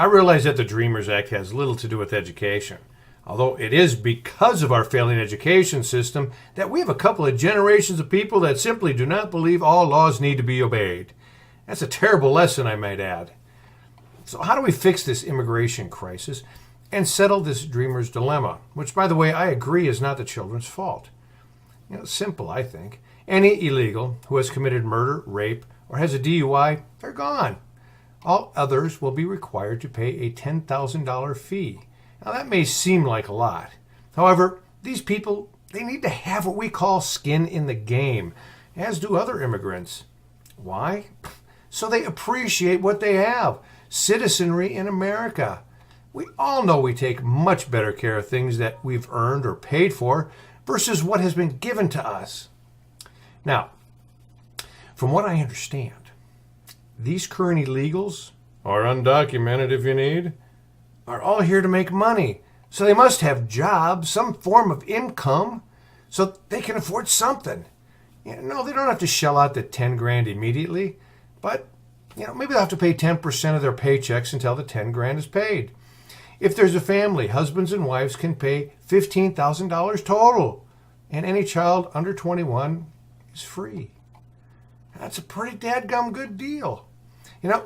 I realize that the Dreamers Act has little to do with education, although it is because of our failing education system that we have a couple of generations of people that simply do not believe all laws need to be obeyed. That's a terrible lesson, I might add. So how do we fix this immigration crisis and settle this dreamer's dilemma, which, by the way, I agree is not the children's fault? Simple, I think. Any illegal who has committed murder, rape, or has a DUI, they're gone. All others will be required to pay a $10,000 fee. Now, that may seem like a lot. However, these people, they need to have what we call skin in the game, as do other immigrants. Why? So they appreciate what they have, citizenry in America. We all know we take much better care of things that we've earned or paid for versus what has been given to us. Now, from what I understand, these current illegals, or undocumented if you need, are all here to make money. So they must have jobs, some form of income, so they can afford something. No, they don't have to shell out the 10 grand immediately, but maybe they'll have to pay 10% of their paychecks until the 10 grand is paid. If there's a family, husbands and wives can pay $15,000 total, and any child under 21 is free. That's a pretty dadgum good deal.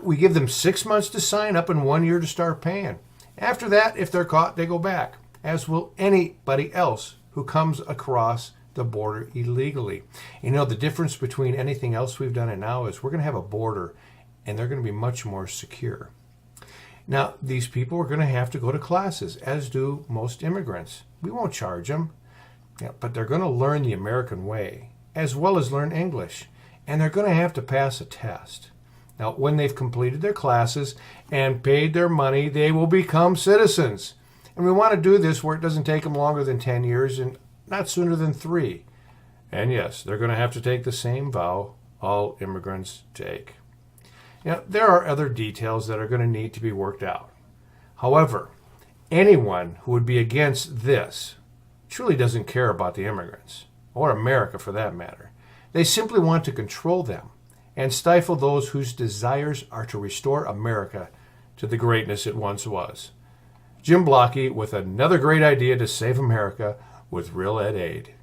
We give them 6 months to sign up and 1 year to start paying. After that, if they're caught, they go back, as will anybody else who comes across the border illegally. The difference between anything else we've done and now is we're going to have a border, and they're going to be much more secure. Now, these people are going to have to go to classes, as do most immigrants. We won't charge them, but they're going to learn the American way, as well as learn English, and they're going to have to pass a test. Now, when they've completed their classes and paid their money, they will become citizens. And we want to do this where it doesn't take them longer than 10 years and not sooner than 3. And yes, they're going to have to take the same vow all immigrants take. There are other details that are going to need to be worked out. However, anyone who would be against this truly doesn't care about the immigrants, or America for that matter. They simply want to control them and stifle those whose desires are to restore America to the greatness it once was. Jim Blocky with another great idea to save America with Real Ed Aid.